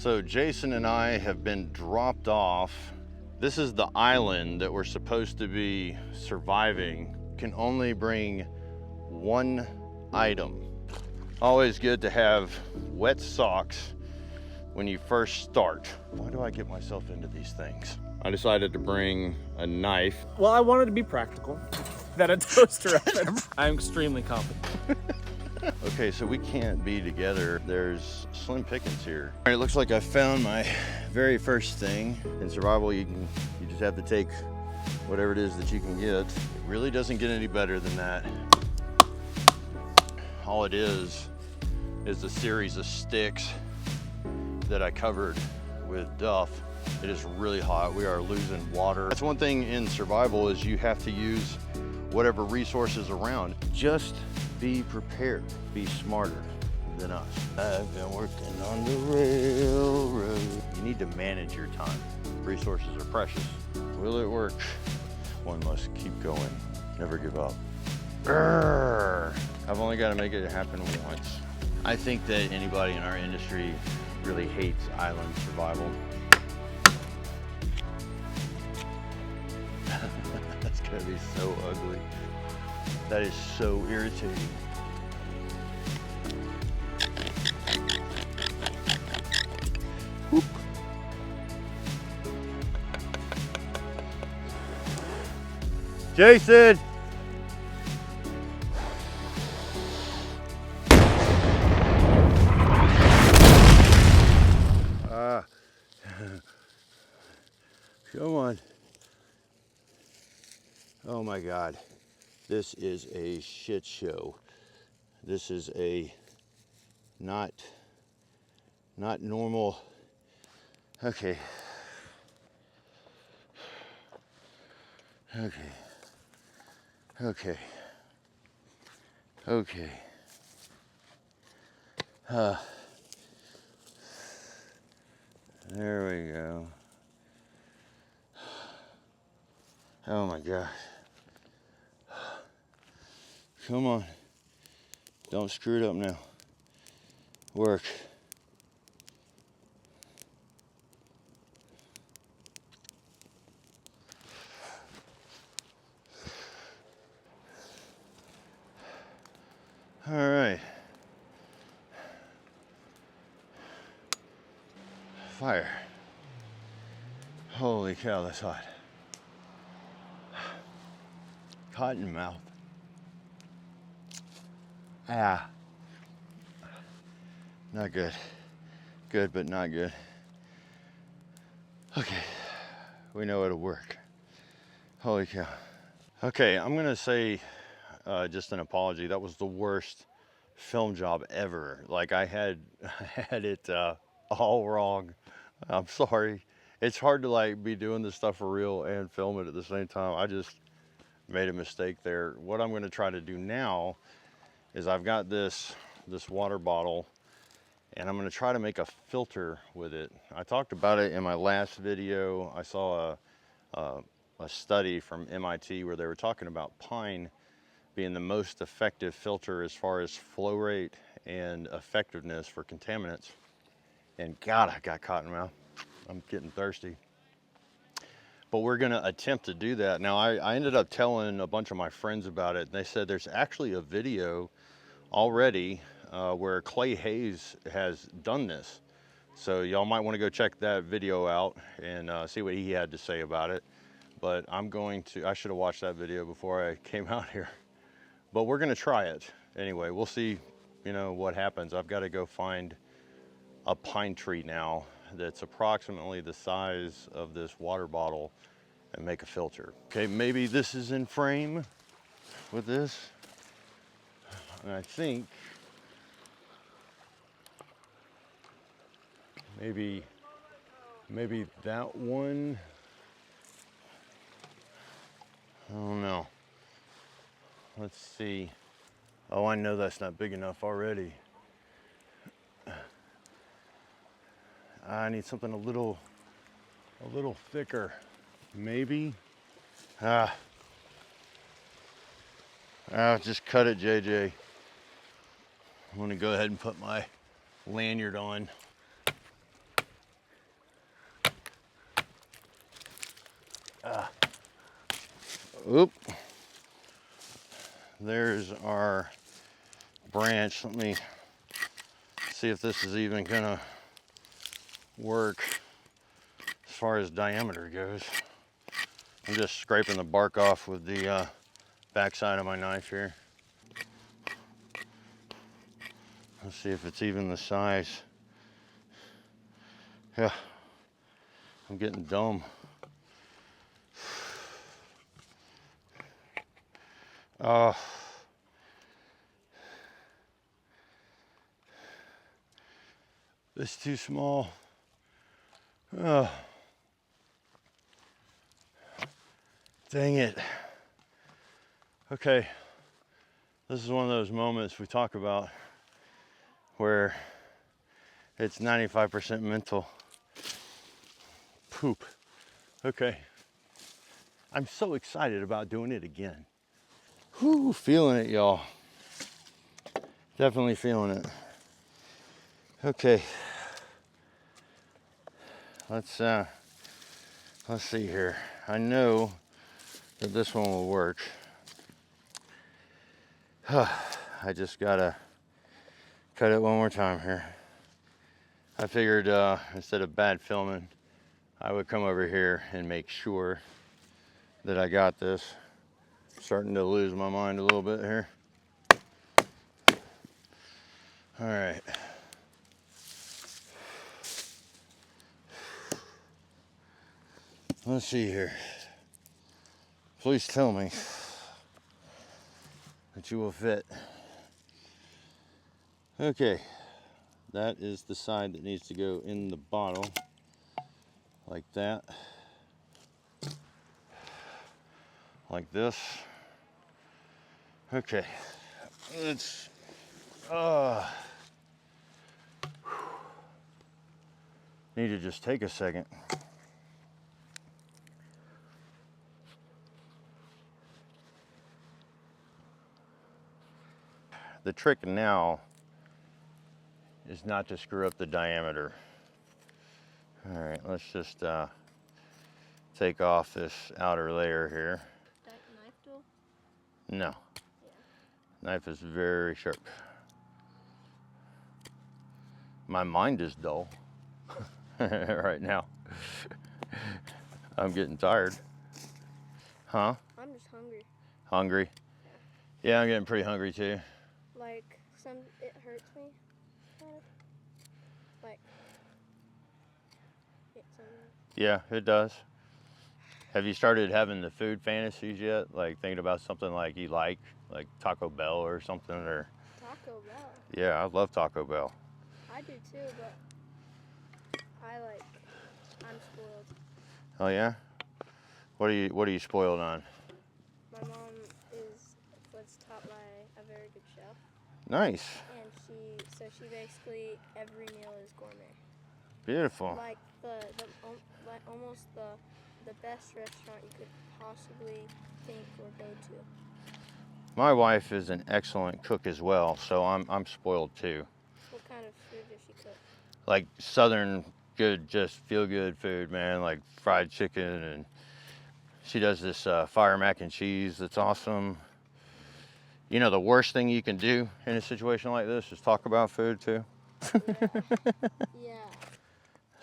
So Jason and I have been dropped off. This is the island that we're supposed to be surviving. Can only bring one item. Always good to have wet socks when you first start. Why do I get myself into these things? I decided to bring a knife. Well, I wanted to be practical. That a toaster oven. I'm extremely confident. Okay, so we can't be together. There's slim pickings here. All right, it looks like I found my very first thing. In survival, you just have to take whatever it is that you can get. It really doesn't get any better than that. All it is a series of sticks that I covered with duff. It is really hot. We are losing water. That's one thing in survival is you have to use whatever resources around. Just be prepared. Be smarter than us. I've been working on the railroad. You need to manage your time. Resources are precious. Will it work? One must keep going. Never give up. Grrr. I've only got to make it happen once. I think that anybody in our industry really hates island survival. That's gonna be so ugly. That is so irritating. Whoop. Jason! Come on. Oh my God. This is a shit show. This is a not normal. Okay. Okay. There we go. Oh my God. Come on. Don't screw it up now. Work. All right. Fire. Holy cow, that's hot. Cotton mouth. Ah. Not good. Good, but not good. Okay. We know it'll work. Holy cow. Okay, I'm gonna say just an apology. That was the worst film job ever. Like I had it all wrong. I'm sorry. It's hard to like be doing this stuff for real and film it at the same time. I just made a mistake there. What I'm gonna try to do now is I've got this water bottle and I'm gonna try to make a filter with it. I talked about it in my last video. I saw a study from MIT where they were talking about pine being the most effective filter as far as flow rate and effectiveness for contaminants. And God, I got cotton mouth. I'm getting thirsty. But we're gonna attempt to do that. Now, I ended up telling a bunch of my friends about it. And they said there's actually a video already where Clay Hayes has done this. So y'all might wanna go check that video out and see what he had to say about it. But I should have watched that video before I came out here. But we're gonna try it. Anyway, we'll see, what happens. I've gotta go find a pine tree now that's approximately the size of this water bottle and make a filter. Okay, maybe this is in frame with this. And I think maybe that one, I don't know. Let's see. Oh, I know that's not big enough already. I need something a little thicker. Maybe. Just cut it, JJ. I'm gonna go ahead and put my lanyard on. Oop. There's our branch. Let me see if this is even gonna work as far as diameter goes. I'm just scraping the bark off with the backside of my knife here. Let's see if it's even the size. Yeah, I'm getting dumb. It's too small. Oh, dang it. Okay, this is one of those moments we talk about where it's 95% mental. Poop. Okay. I'm so excited about doing it again. Whew, feeling it, y'all. Definitely feeling it. Okay. Let's see here. I know that this one will work. I just gotta cut it one more time here. I figured instead of bad filming, I would come over here and make sure that I got this. Starting to lose my mind a little bit here. All right. Let's see here. Please tell me that you will fit. Okay, that is the side that needs to go in the bottle, like that. Like this. Okay, let's, need to just take a second. The trick now is not to screw up the diameter. All right, let's just take off this outer layer here. That knife dull? No. Yeah. Knife is very sharp. My mind is dull right now. I'm getting tired. Huh? I'm just hungry. Hungry? Yeah, I'm getting pretty hungry too. Like, it hurts me. Like, Yeah, it does. Have you started having the food fantasies yet? Like thinking about something like you like Taco Bell or something, or? Taco Bell. Yeah, I love Taco Bell. I do too, but I'm spoiled. Oh yeah? What are you spoiled on? My mom was taught by a very good chef. Nice. And she basically, every meal is gourmet. Beautiful. Like almost the best restaurant you could possibly think or go to. My wife is an excellent cook as well, so I'm spoiled too. What kind of food does she cook? Like Southern good, just feel good food, man. Like fried chicken, and she does this fire mac and cheese that's awesome. You know, the worst thing you can do in a situation like this is talk about food too. Yeah.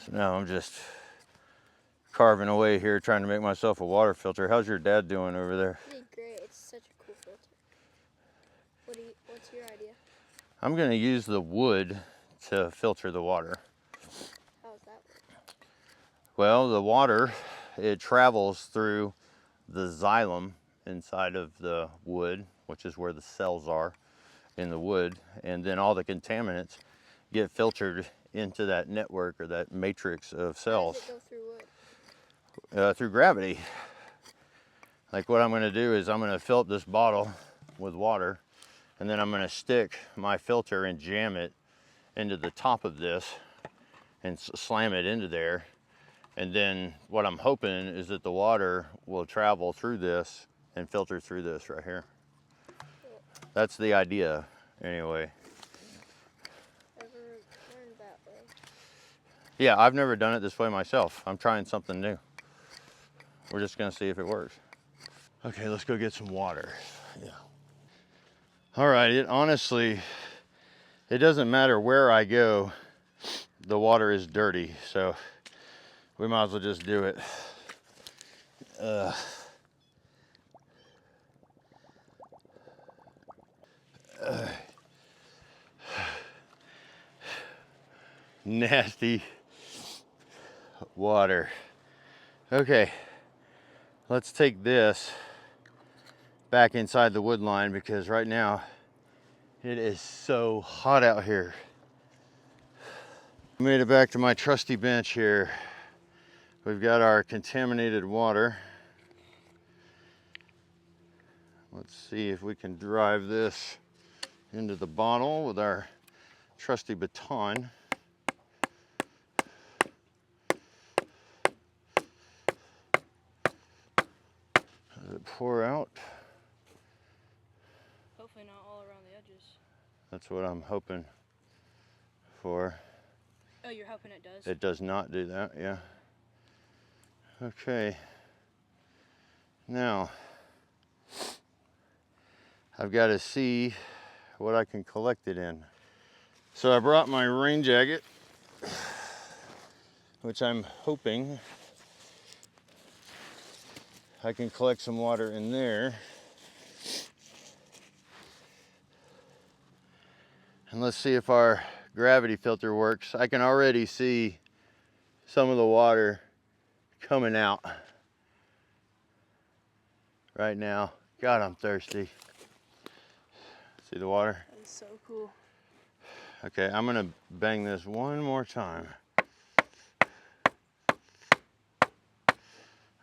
So now I'm just carving away here, trying to make myself a water filter. How's your dad doing over there? He did great. It's such a cool filter. What's your idea? I'm gonna use the wood to filter the water. How's that work? Well, the water, it travels through the xylem inside of the wood, which is where the cells are in the wood, and then all the contaminants get filtered into that network or that matrix of cells. How does it go through wood? Through gravity. Like what I'm gonna do is I'm gonna fill up this bottle with water, and then I'm gonna stick my filter and jam it into the top of this and slam it into there. And then what I'm hoping is that the water will travel through this and filter through this right here. That's the idea, anyway. Ever learned that way? Yeah, I've never done it this way myself. I'm trying something new. We're just gonna see if it works. Okay, let's go get some water. Yeah. All right, it honestly, it doesn't matter where I go, the water is dirty, so we might as well just do it. Nasty water. Okay, let's take this back inside the wood line because right now it is so hot out here. Made it back to my trusty bench here. We've got our contaminated water. Let's see if we can drive this into the bottle with our trusty baton. Does it pour out? Hopefully not all around the edges. That's what I'm hoping for. Oh, you're hoping it does? It does not do that, yeah. Okay. Now, I've got to see what I can collect it in. So I brought my rain jacket, which I'm hoping I can collect some water in there. And let's see if our gravity filter works. I can already see some of the water coming out right now. God, I'm thirsty. See the water? That is so cool. Okay, I'm gonna bang this one more time.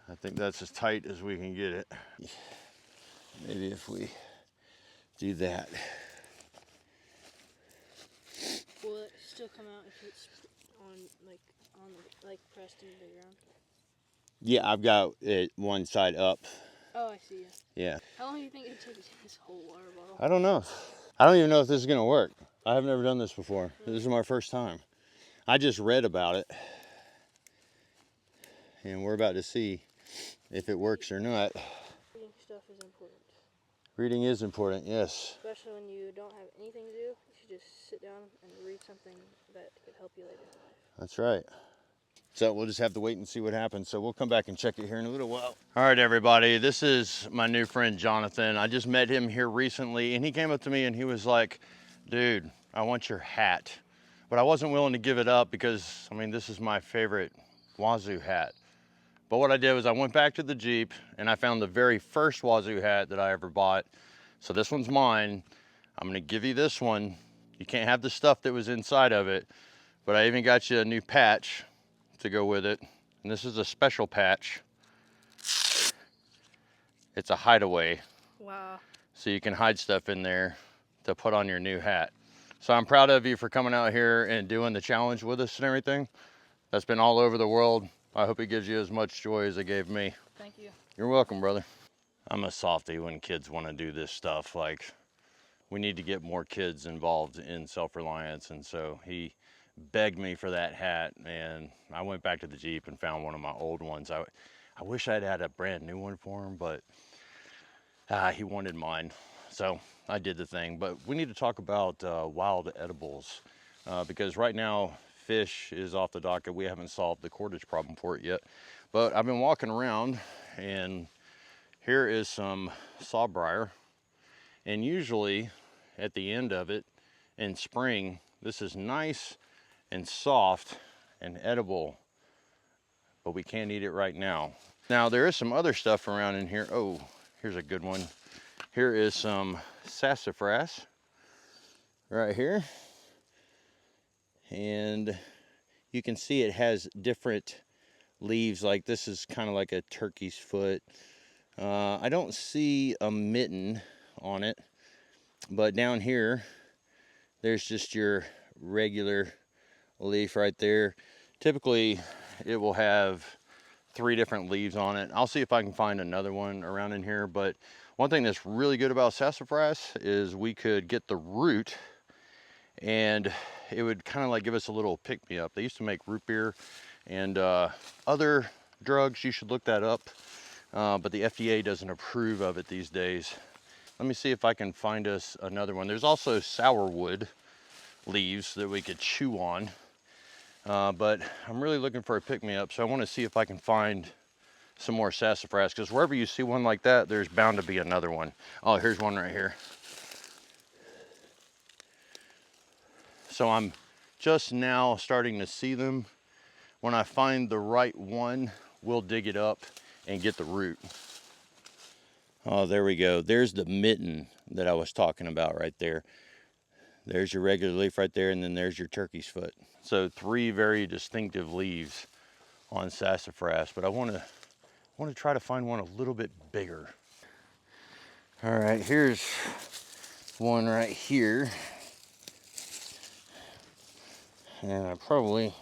I think that's as tight as we can get it. Maybe if we do that. Will it still come out if it's pressed into the ground? Yeah, I've got it one side up. Oh, I see. Yeah. How long do you think it would take to take this whole water bottle? I don't know. I don't even know if this is gonna work. I have never done this before. This is my first time. I just read about it. And we're about to see if it works or not. Reading stuff is important. Reading is important, yes. Especially when you don't have anything to do. You should just sit down and read something that could help you later in life. That's right. So we'll just have to wait and see what happens. So we'll come back and check it here in a little while. All right, everybody, this is my new friend, Jonathan. I just met him here recently and he came up to me and he was like, dude, I want your hat. But I wasn't willing to give it up because, I mean, this is my favorite Wazoo hat. But what I did was I went back to the Jeep and I found the very first Wazoo hat that I ever bought. So this one's mine. I'm gonna give you this one. You can't have the stuff that was inside of it, but I even got you a new patch to go with it. And this is a special patch. It's a hideaway. Wow. So you can hide stuff in there to put on your new hat. So I'm proud of you for coming out here and doing the challenge with us and everything. That's been all over the world. I hope it gives you as much joy as it gave me. Thank you. You're welcome, brother. I'm a softie when kids want to do this stuff. Like, we need to get more kids involved in self-reliance. And so he begged me for that hat and I went back to the Jeep and found one of my old ones. I wish I'd had a brand new one for him, but he wanted mine. So I did the thing. But we need to talk about wild edibles because right now fish is off the docket. We haven't solved the cordage problem for it yet. But I've been walking around and here is some sawbriar. And usually at the end of it in spring, this is nice and soft and edible, but we can't eat it right now. Now there is some other stuff around in here. Oh, here's a good one. Here is some sassafras right here. And you can see it has different leaves. Like this is kind of like a turkey's foot. I don't see a mitten on it, but down here, there's just your regular leaf right there. Typically, it will have 3 different leaves on it. I'll see if I can find another one around in here, but one thing that's really good about sassafras is we could get the root and it would kind of like give us a little pick-me-up. They used to make root beer and other drugs. You should look that up. But the FDA doesn't approve of it these days. Let me see if I can find us another one. There's also sourwood leaves that we could chew on. But I'm really looking for a pick-me-up, so I want to see if I can find some more sassafras, because wherever you see one like that, there's bound to be another one. Oh, here's one right here. So I'm just now starting to see them. When I find the right one, we'll dig it up and get the root. Oh, there we go. There's the mitten that I was talking about right there. There's your regular leaf right there, and then there's your turkey's foot. So 3 very distinctive leaves on sassafras, but I want to try to find one a little bit bigger. All right, here's one right here. And I probably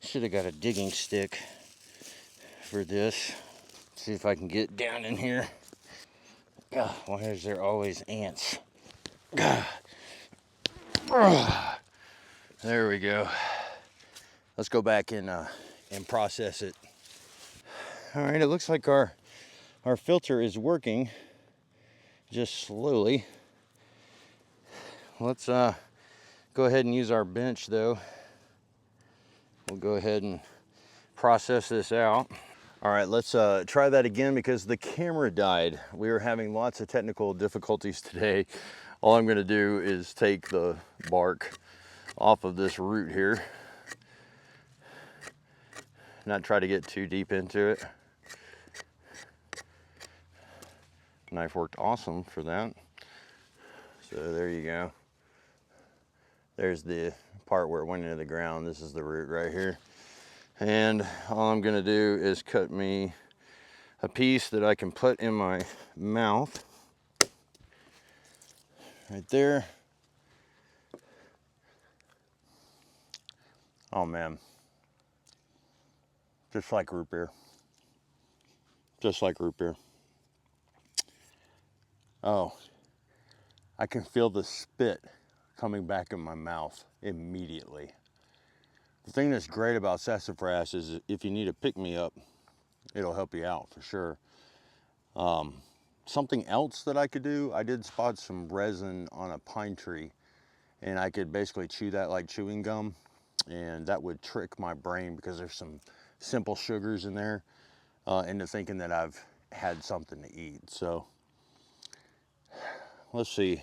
should have got a digging stick for this. See if I can get down in here. Why is there always ants? There we go. Let's go back and process it. All right, it looks like our filter is working, just slowly. Let's go ahead and use our bench though. We'll go ahead and process this out. All right, let's try that again because the camera died. We were having lots of technical difficulties today. All I'm gonna do is take the bark off of this root here. Not try to get too deep into it. Knife worked awesome for that. So there you go. There's the part where it went into the ground. This is the root right here. And all I'm gonna do is cut me a piece that I can put in my mouth. Right there. Oh man. Just like root beer. Just like root beer. Oh, I can feel the spit coming back in my mouth immediately. The thing that's great about sassafras is if you need a pick-me-up, it'll help you out for sure. Something else that I could do, I did spot some resin on a pine tree, and I could basically chew that like chewing gum, and that would trick my brain because there's some simple sugars in there into thinking that I've had something to eat. So let's see.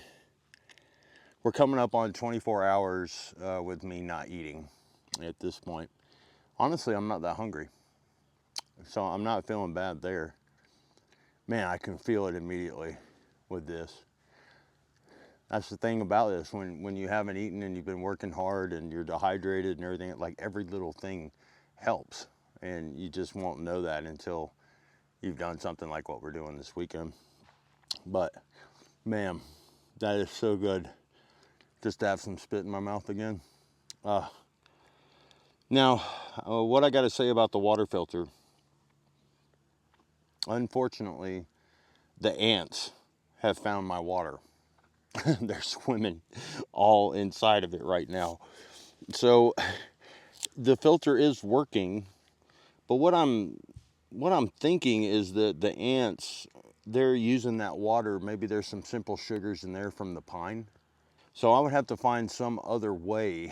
We're coming up on 24 hours with me not eating at this point. Honestly, I'm not that hungry, so I'm not feeling bad there. Man, I can feel it immediately with this. That's the thing about this, when you haven't eaten and you've been working hard and you're dehydrated and everything, like every little thing helps. And you just won't know that until you've done something like what we're doing this weekend. But man, that is so good just to have some spit in my mouth again. Now, what I got to say about the water filter, unfortunately, the ants have found my water. They're swimming all inside of it right now. So the filter is working, but what I'm thinking is that the ants, they're using that water. Maybe there's some simple sugars in there from the pine. So I would have to find some other way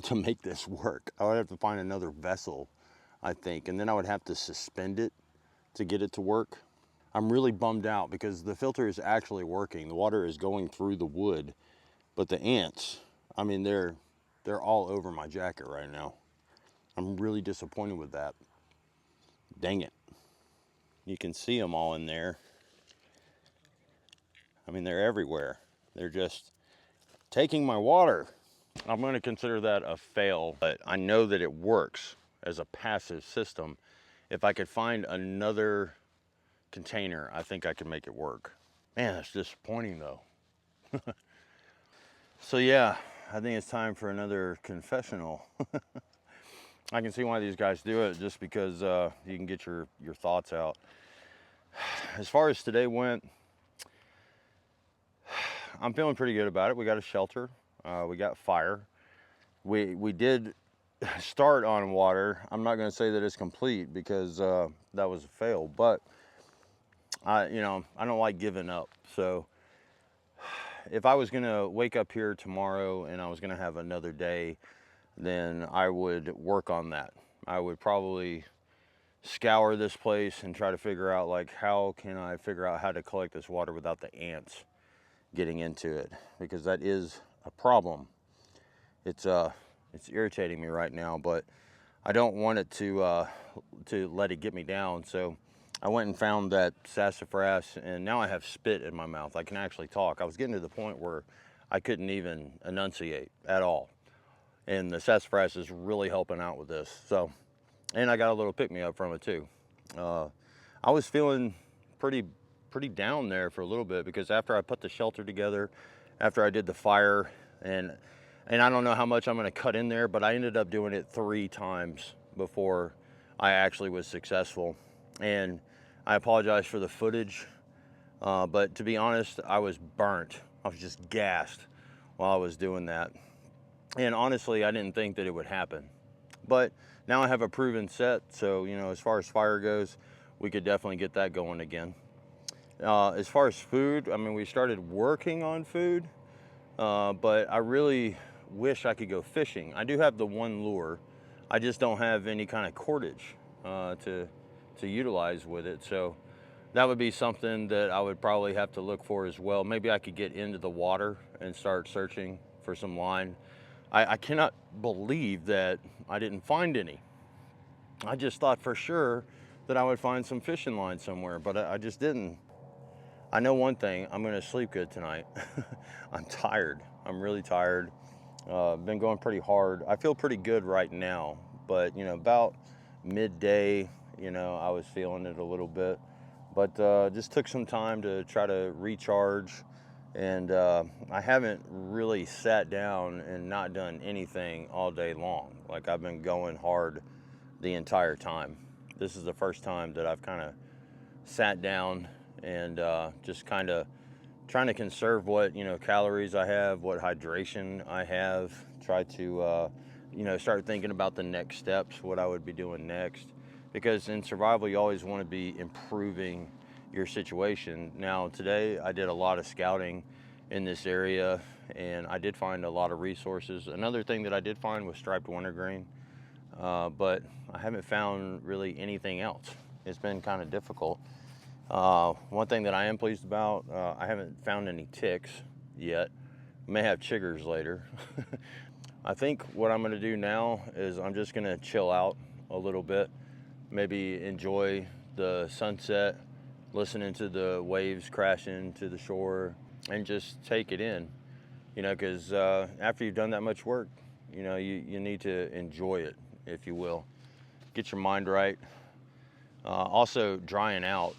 to make this work. I would have to find another vessel, I think, and then I would have to suspend it to get it to work. I'm really bummed out because the filter is actually working. The water is going through the wood, but the ants, I mean, they're all over my jacket right now. I'm really disappointed with that. Dang it. You can see them all in there. I mean, they're everywhere. They're just taking my water. I'm going to consider that a fail, but I know that it works as a passive system. If I could find another container, I think I could make it work. Man, that's disappointing though. So yeah, I think it's time for another confessional. I can see why these guys do it, just because you can get your thoughts out. As far as today went, I'm feeling pretty good about it. We got a shelter, we got fire. We did start on water. I'm not going to say that it's complete because that was a fail, but I don't like giving up. So if I was going to wake up here tomorrow and I was going to have another day, then I would work on that. I would probably scour this place and try to figure out, like, how can I figure out how to collect this water without the ants getting into it, because that is a problem. It's irritating me right now, but I don't want it to let it get me down. So I went and found that sassafras, and now I have spit in my mouth. I can actually talk. I was getting to the point where I couldn't even enunciate at all, and the sassafras is really helping out with this. So, and I got a little pick-me-up from it too. I was feeling pretty down there for a little bit, because after I put the shelter together, after I did the fire, and I don't know how much I'm going to cut in there, but I ended up doing it 3 times before I actually was successful. And I apologize for the footage, but to be honest, I was burnt. I was just gassed while I was doing that. And honestly, I didn't think that it would happen. But now I have a proven set, so, as far as fire goes, we could definitely get that going again. As far as food, I mean, we started working on food, but I really wish I could go fishing. I do have the one lure. I just don't have any kind of cordage to utilize with it. So that would be something that I would probably have to look for as well. Maybe I could get into the water and start searching for some line. I cannot believe that I didn't find any. I just thought for sure that I would find some fishing line somewhere, but I just didn't. I know one thing, I'm gonna sleep good tonight. I'm tired, I'm really tired. Been going pretty hard. I feel pretty good right now, but about midday, I was feeling it a little bit. But just took some time to try to recharge, and I haven't really sat down and not done anything all day long. Like, I've been going hard the entire time. This is the first time that I've kind of sat down and just kind of trying to conserve what calories I have, what hydration I have. Try to start thinking about the next steps, what I would be doing next, because in survival you always want to be improving your situation. Now today I did a lot of scouting in this area, and I did find a lot of resources. Another thing that I did find was striped wintergreen, but I haven't found really anything else. It's been kind of difficult. One thing that I am pleased about, I haven't found any ticks yet. May have chiggers later. I think what I'm going to do now is I'm just going to chill out a little bit, maybe enjoy the sunset, listening to the waves crashing to the shore, and just take it in, because after you've done that much work, you need to enjoy it, if you will. Get your mind right. Also, drying out.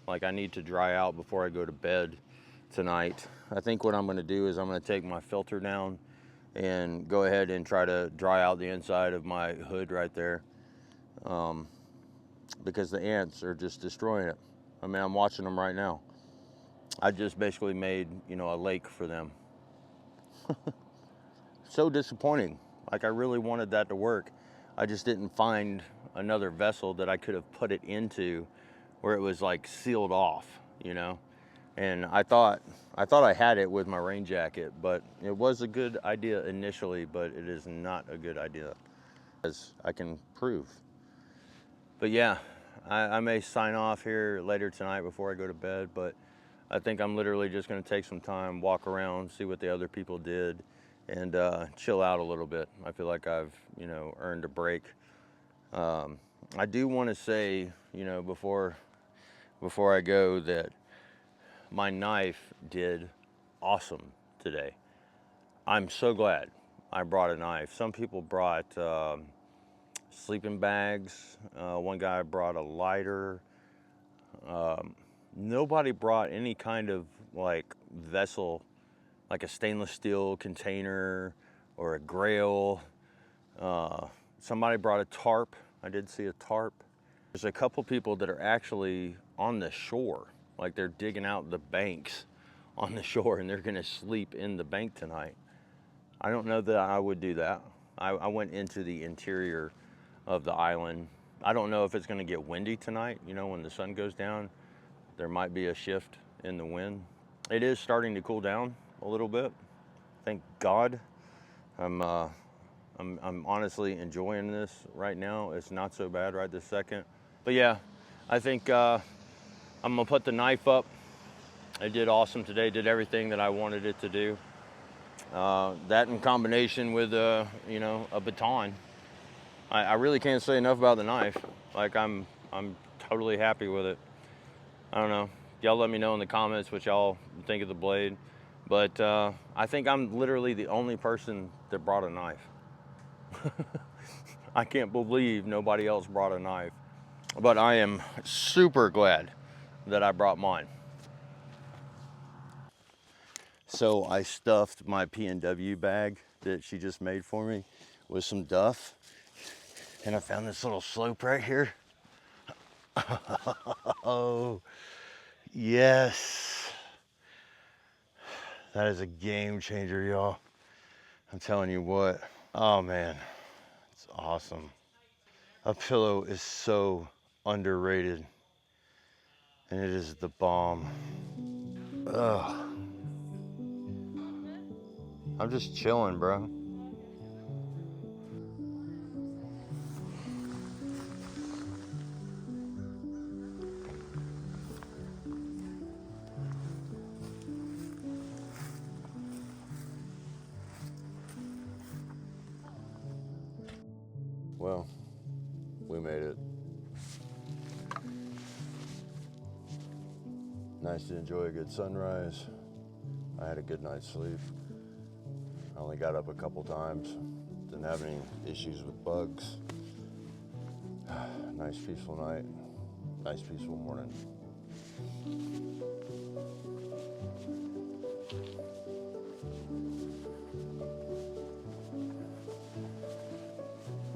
Like, I need to dry out before I go to bed tonight. I think what I'm going to do is I'm going to take my filter down and go ahead and try to dry out the inside of my hood right there, because the ants are just destroying it. I mean, I'm watching them right now. I just basically made, a lake for them. So disappointing. Like, I really wanted that to work. I just didn't find another vessel that I could have put it into where it was like sealed off, and I thought I had it with my rain jacket, but it was a good idea initially, but it is not a good idea, as I can prove. But yeah, I may sign off here later tonight before I go to bed, but I think I'm literally just going to take some time, walk around, see what the other people did, and chill out a little bit. I feel like I've earned a break. I do want to say, before I go, that my knife did awesome today. I'm so glad I brought a knife. Some people brought sleeping bags. One guy brought a lighter. Nobody brought any kind of like vessel, like a stainless steel container or a grail. Somebody brought a tarp. I did see a tarp. There's a couple people that are actually on the shore, like they're digging out the banks on the shore, and they're gonna sleep in the bank tonight. I don't know that I would do that. I went into the interior of the island. I don't know if it's gonna get windy tonight. You know, when the sun goes down, there might be a shift in the wind. It is starting to cool down a little bit. Thank God. I'm honestly enjoying this right now. It's not so bad right this second. But yeah, I think I'm gonna put the knife up. It did awesome today, did everything that I wanted it to do. That in combination with you know, a baton. I really can't say enough about the knife. Like I'm totally happy with it. I don't know. Y'all let me know in the comments what y'all think of the blade. But I think I'm literally the only person that brought a knife. I can't believe nobody else brought a knife. But I am super glad that I brought mine. So I stuffed my P&W bag that she just made for me with some duff. And I found this little slope right here. Oh, yes. That is a game changer, y'all. I'm telling you what. Oh man, it's awesome. A pillow is so underrated. And it is the bomb. Ugh. I'm just chilling, bro. Well, we made it. Nice to enjoy a good sunrise. I had a good night's sleep. I only got up a couple times. Didn't have any issues with bugs. Nice peaceful night. Nice peaceful morning.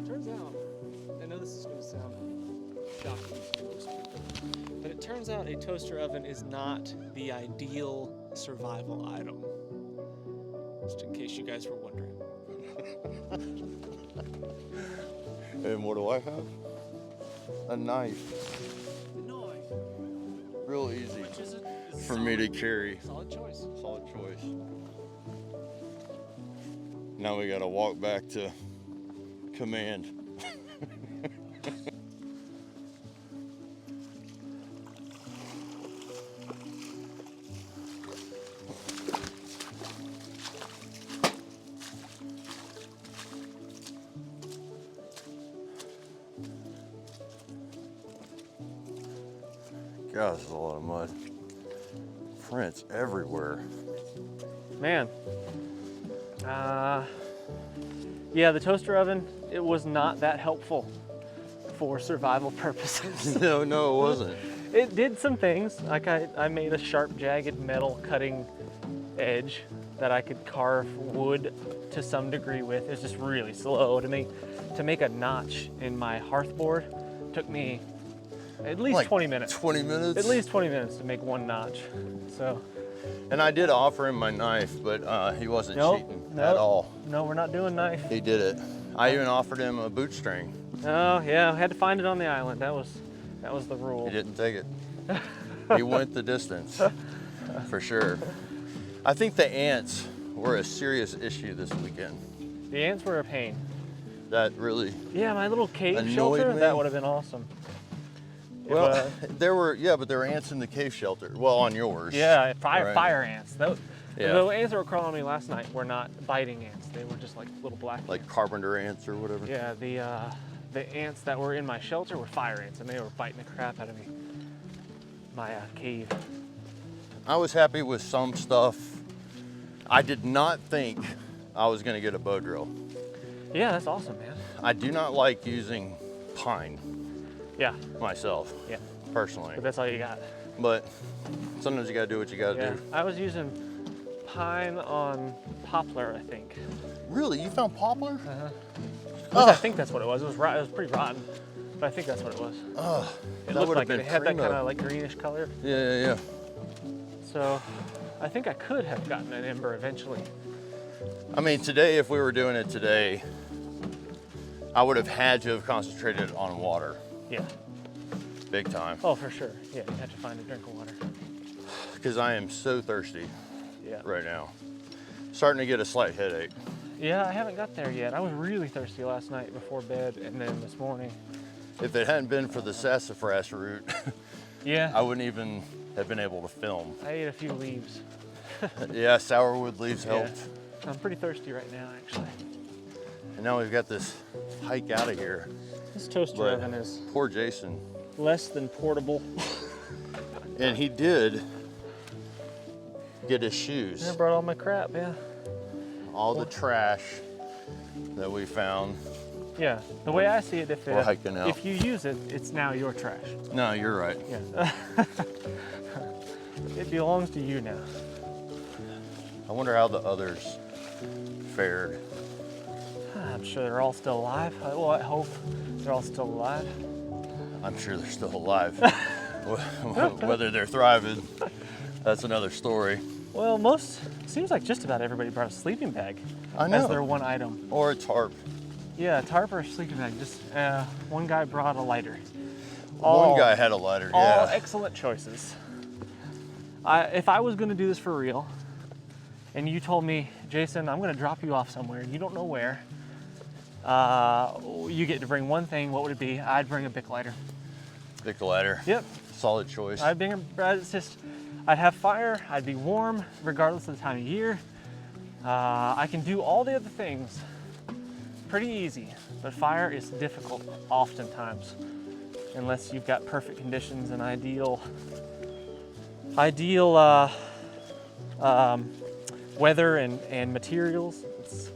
Turns out, I know this is going to sound shocking to most people, but it turns out a toaster oven is not the ideal survival item. Just in case you guys were wondering. And what do I have? A knife. No, Real easy which is a for me to carry. solid choice. Solid choice. Now we gotta walk back to command. God, there's a lot of mud. Prints everywhere. Man. Yeah, the toaster oven, it was not that helpful for survival purposes. No, it wasn't. It did some things, like I made a sharp, jagged metal cutting edge that I could carve wood to some degree with. It was just really slow to make a notch in my hearth board. Took me at least Like 20 minutes. 20 minutes? At least 20 minutes to make one notch. So. And I did offer him my knife, but he wasn't cheating at Nope. all. No, we're not doing knife. He did it. I even offered him a boot string. Oh yeah, I had to find it on the island. That was the rule. He didn't take it. He went the distance, for sure. I think the ants were a serious issue this weekend. The ants were a pain. That really, Yeah, my little cave Annoyed shelter, me. that would have been awesome. well, there were ants in the cave shelter. Well, on yours. Yeah, Right. fire ants. The Yeah. ants that were crawling on me last night were not biting ants. They were just like little black Like ants. carpenter ants or whatever. Yeah, the ants that were in my shelter were fire ants, and they were biting the crap out of me. My cave. I was happy with some stuff. I did not think I was gonna get a bow drill. Yeah, that's awesome, man. I do not like using pine Yeah, myself, yeah. personally. But that's all you got. But sometimes you gotta do what you gotta Yeah, do. I was using pine on poplar, I think. Really, you found poplar? I think that's what it was. It was pretty rotten, but I think that's what it was. It that looked would've like been it had that primo. kind of like greenish color. Yeah. So I think I could have gotten an ember eventually. I mean, today, if we were doing it today, I would have had to have concentrated on water, Yeah. big time, Oh, for sure. Yeah, you have to find a drink of water. because I am so thirsty Yeah. right now. Starting to get a slight headache. Yeah, I haven't got there yet. I was really thirsty last night before bed, and then this morning. If it hadn't been for the sassafras root, Yeah. I wouldn't even have been able to film. I ate a few leaves. Yeah, sourwood leaves Yeah. helped. I'm pretty thirsty right now, actually. And now we've got this hike out of here. This toaster But oven is poor Jason. less than portable. And he did get his I shoes. brought all my crap, yeah. All the trash that we found. Yeah, the way I see it, We're hiking out. if you use it, it's now your trash. No, you're right. Yeah. It belongs to you now. I wonder how the others fared. I'm sure they're all still alive. Well, I hope they're all still alive. I'm sure they're still alive. Whether they're thriving, that's another story. Well, seems like just about everybody brought a sleeping bag I know. as their one item. Or a tarp. Yeah, a tarp or a sleeping bag. Just one guy brought a lighter. One guy had a lighter, All yeah. excellent choices. If I was going to do this for real, and you told me, Jason, I'm going to drop you off somewhere, you don't know where, you get to bring one thing, what would it be? I'd bring a Bic lighter. Bic lighter. Yep. Solid choice. I'd have fire, I'd be warm, regardless of the time of year. I can do all the other things pretty easy, but fire is difficult oftentimes, unless you've got perfect conditions and ideal weather and materials. It's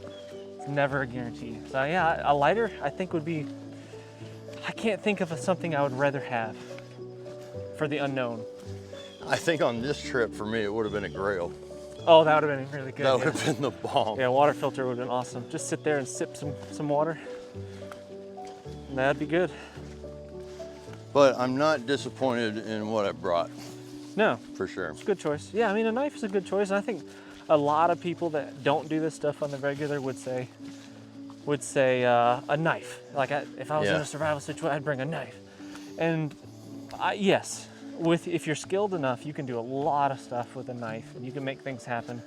never a guarantee. So yeah, a lighter I think would be, I can't think of something I would rather have for the unknown. I think on this trip for me, it would have been a Grail. Oh, that would have been really good. That would yeah. have been the bomb. Yeah, water filter would have been awesome. Just sit there and sip some water. That'd be good. But I'm not disappointed in what I brought, No, for sure. it's a good choice. Yeah, I mean, a knife is a good choice. And I think a lot of people that don't do this stuff on the regular would say a knife. Like if I was in Yeah. a survival situation, I'd bring a knife. And yes, if you're skilled enough, you can do a lot of stuff with a knife, and you can make things happen.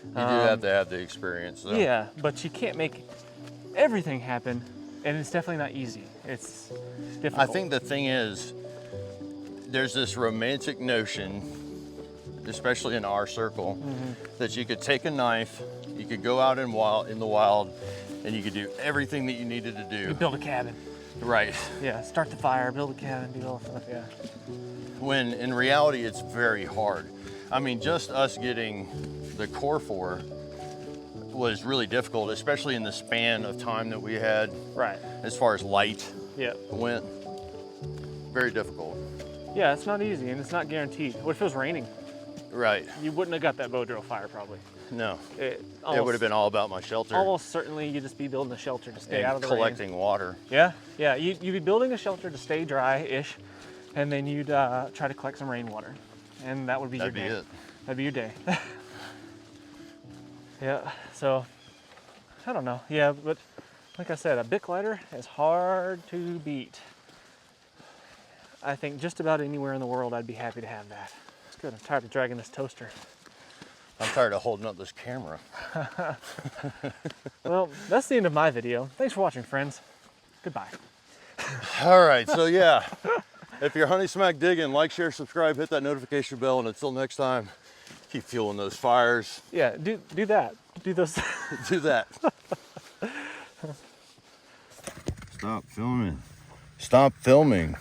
You do have to have the experience, though. Yeah, but you can't make everything happen, and it's definitely not easy. It's difficult. I think the thing is, there's this romantic notion, especially in our circle, that you could take a knife, you could go out in the wild, and you could do everything that you needed to you do. build a cabin. Right. Yeah, start the fire, build a cabin, do all that stuff. Yeah. When in reality, it's very hard. I mean, just us getting the Core was really difficult, especially in the span of time that we had Right. as far as light Yeah. went. Very difficult. Yeah, it's not easy, and it's not guaranteed. What if it was raining? Right. You wouldn't have got that bow drill fire probably. No. It It would have been all about my shelter almost certainly you'd just be building a shelter to stay and out of the collecting water. rain. Yeah. You'd be building a shelter to stay dry-ish, and then you'd try to collect some rainwater, and that would be That'd be your day. it. That'd be your day. Yeah. So I don't know. Yeah, but like I said, a Bic lighter is hard to beat. I think just about anywhere in the world, I'd be happy to have that. It's good. I'm tired of dragging this toaster. I'm tired of holding up this camera. Well, that's the end of my video. Thanks for watching, friends. Goodbye. All right, so yeah, if you're honey smack digging, like, share, subscribe, hit that notification bell, and until next time, keep fueling those fires. Yeah, do that. Do those. Do that. Stop filming. Stop filming.